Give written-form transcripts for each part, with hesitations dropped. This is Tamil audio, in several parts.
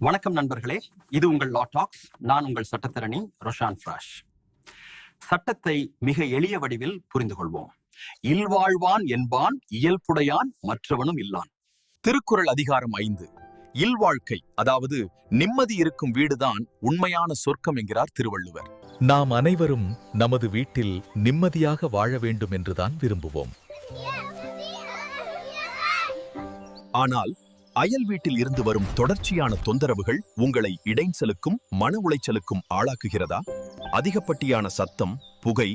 வணக்கம் நண்பர்களே, இது உங்கள் லா டாக்ஸ். நான் உங்கள் சட்டத்தரணி ரொஷான் ஃப்ராஷ். சட்டத்தை மிக எளிய வடிவில் புரிந்து கொள்வோம். இல்வாழ்வான் என்பான் இயல்புடையான் மற்றவனும் இல்லான். திருக்குறள் அதிகாரம் 5. இல்வாழ்க்கை, அதாவது நிம்மதி இருக்கும் வீடுதான் உண்மையான சொர்க்கம் என்கிறார் திருவள்ளுவர். நாம் அனைவரும் நமது வீட்டில் நிம்மதியாக வாழ வேண்டும் என்றுதான் விரும்புவோம். ஆனால் அயல் வீட்டில் இருந்து வரும் தொடர்ச்சியான தொந்தரவுகள் உங்களை இடைஞ்சலுக்கும் மன உளைச்சலுக்கும் ஆளாக்குகிறதா? அதிகப்பட்டியான சத்தம், புகை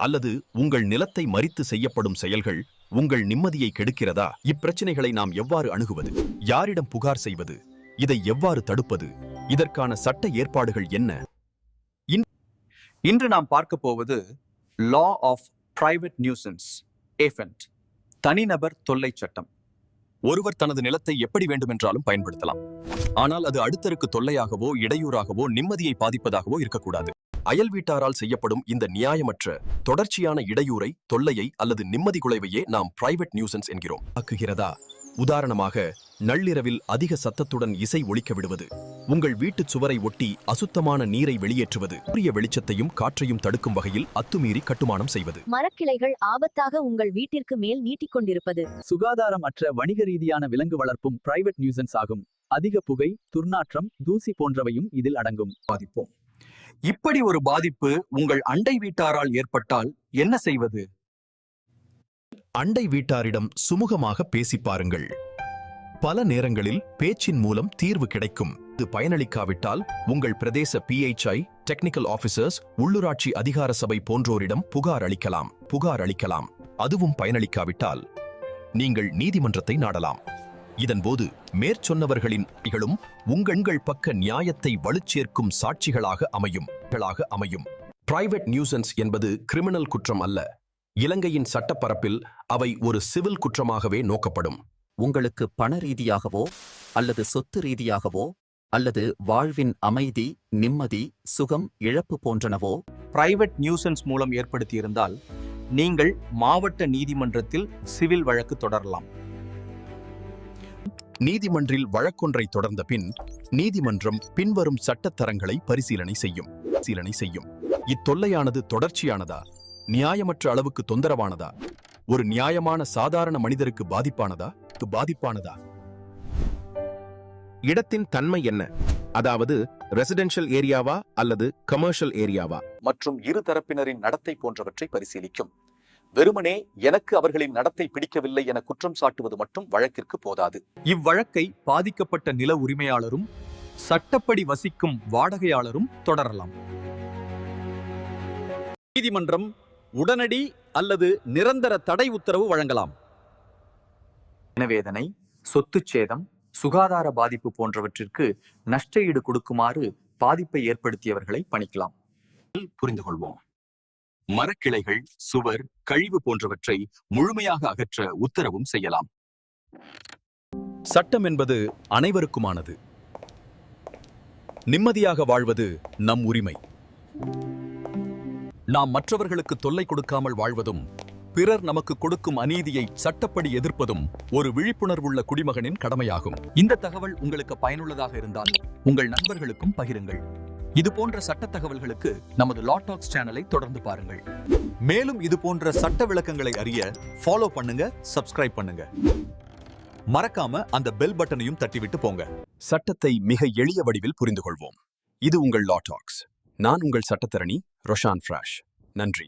அல்லது உங்கள் நிலத்தை மறித்து செய்யப்படும் செயல்கள் உங்கள் நிம்மதியை கெடுக்கிறதா? இப்பிரச்சனைகளை நாம் எவ்வாறு அணுகுவது? யாரிடம் புகார் செய்வது? இதை எவ்வாறு தடுப்பது? இதற்கான சட்ட ஏற்பாடுகள் என்ன? இன்று நாம் பார்க்க போவது லா ஆஃப் பிரைவேட் நியூசன்ஸ், ஏஃபென்ட், தனிநபர் தொல்லை சட்டம். ஒருவர் தனது நிலத்தை எப்படி வேண்டுமென்றாலும் பயன்படுத்தலாம். ஆனால் அது அடுத்தருக்கு தொல்லையாகவோ இடையூறாகவோ நிம்மதியை பாதிப்பதாகவோ இருக்கக்கூடாது. அயல் வீட்டாரால் செய்யப்படும் இந்த நியாயமற்ற தொடர்ச்சியான இடையூறை, தொல்லையை அல்லது நிம்மதி குலைவையே நாம் பிரைவேட் நியூசன்ஸ் என்கிறோம். ஆக்குகிறதா? உதாரணமாக, நள்ளிரவில் அதிக சத்தத்துடன் இசை ஒலிக்க விடுவது, உங்கள் வீட்டுச் சுவரை ஒட்டி அசுத்தமான நீரை வெளியேற்றுவது, சூரிய வெளிச்சத்தையும் காற்றையும் தடுக்கும் வகையில் அத்துமீறி கட்டுமானம் செய்வது, மரக்கிளைகள் ஆபத்தாக உங்கள் வீட்டிற்கு மேல் நீட்டிக்கொண்டிருப்பது. சுகாதாரம் அற்ற வணிக ரீதியான விலங்கு வளர்ப்பும் பிரைவேட் நியூசன்ஸ் ஆகும். அதிக புகை, துர்நாற்றம், தூசி போன்றவையும் இதில் அடங்கும். பாதிப்போம். இப்படி ஒரு பாதிப்பு உங்கள் அண்டை வீட்டாரால் ஏற்பட்டால் என்ன செய்வது? அண்டை வீட்டாரிடம் சுமூகமாக பேசி பாருங்கள். பல நேரங்களில் பேச்சின் மூலம் தீர்வு கிடைக்கும். இது பயனளிக்காவிட்டால் உங்கள் பிரதேச PHI, டெக்னிக்கல் ஆபீசர்ஸ், உள்ளூராட்சி அதிகார சபை போன்றோரிடம் புகார் அளிக்கலாம். அதுவும் பயனளிக்காவிட்டால் நீங்கள் நீதிமன்றத்தை நாடலாம். இதன்போது மேற்சொன்னவர்களின் உங்கள் பக்க நியாயத்தை வலுச்சேர்க்கும் சாட்சிகளாக அமையும். பிரைவேட் நியூசன்ஸ் என்பது கிரிமினல் குற்றம் அல்ல. இலங்கையின் சட்டப்பரப்பில் அவை ஒரு சிவில் குற்றமாகவே நோக்கப்படும். உங்களுக்கு பண ரீதியாகவோ அல்லது சொத்து ரீதியாகவோ அல்லது வாழ்வின் அமைதி, நிம்மதி, சுகம் இழப்பு போன்றனவோ பிரைவேட் நியூசன்ஸ் மூலம் ஏற்படுத்தியிருந்தால் நீங்கள் மாவட்ட நீதிமன்றத்தில் சிவில் வழக்கு தொடரலாம். நீதிமன்றில் வழக்கொன்றை தொடர்ந்த பின் நீதிமன்றம் பின்வரும் சட்டத்தரங்களை பரிசீலனை செய்யும். இத்தொல்லையானது தொடர்ச்சியானதா? நியாயமற்ற அளவுக்கு தொந்தரவானதா? ஒரு நியாயமான சாதாரண மனிதருக்கு பாதிப்பானதா? இடத்தின் தன்மை என்ன? அதாவது ரெசிடென்ஷியல் ஏரியாவா அல்லது கமர்ஷியல் ஏரியாவா? மற்றும் இரு தரப்பினரின் நடத்தை போன்றவற்றை பரிசீலிக்கும். வெறுமனே எனக்கு அவர்களின் நடத்தை பிடிக்கவில்லை என குற்றம் சாட்டுவது மட்டும் வழக்கிற்கு போதாது. இவ்வழக்கை பாதிக்கப்பட்ட நில உரிமையாளரும் சட்டப்படி வசிக்கும் வாடகையாளரும் தொடரலாம். நீதிமன்றம் உடனடி அல்லது நிரந்தர தடை உத்தரவு வழங்கலாம். இனவேதனை, சொத்து சேதம், சுகாதார பாதிப்பு போன்றவற்றிற்கு நஷ்டஈடு கொடுக்குமாறு பாதிப்பை ஏற்படுத்தியவர்களை பணிக்கலாம். புரிந்து கொள்வோம். மரக்கிளைகள், சுவர், கழிவு போன்றவற்றை முழுமையாக அகற்ற உத்தரவும் செய்யலாம். சட்டம் என்பது அனைவருக்குமானது. நிம்மதியாக வாழ்வது நம் உரிமை. நாம் மற்றவர்களுக்கு தொல்லை கொடுக்காமல் வாழ்வதும் பிறர் நமக்கு கொடுக்கும் அநீதியை சட்டப்படி எதிர்ப்பதும் ஒரு விழிப்புணர்வுள்ள குடிமகனின் கடமையாகும். இந்த தகவல் உங்களுக்கு பயனுள்ளதாக இருந்தால் உங்கள் நண்பர்களுக்கும் பகிருங்கள். இது போன்ற சட்ட தகவல்களுக்கு நமது லா டாக்ஸ் சேனலை தொடர்ந்து பாருங்கள். மேலும் இது போன்ற சட்ட விளக்கங்களை அறிய ஃபாலோ பண்ணுங்க, சப்ஸ்கிரைப் பண்ணுங்க. மறக்காம அந்த பெல் பட்டனையும் தட்டிவிட்டு போங்க. சட்டத்தை மிக எளிய வடிவில் புரிந்து கொள்வோம். இது உங்கள் லா டாக்ஸ். நான் உங்கள் சட்டத்தரணி ரொஷான் ஃப்ராஷ். நன்றி.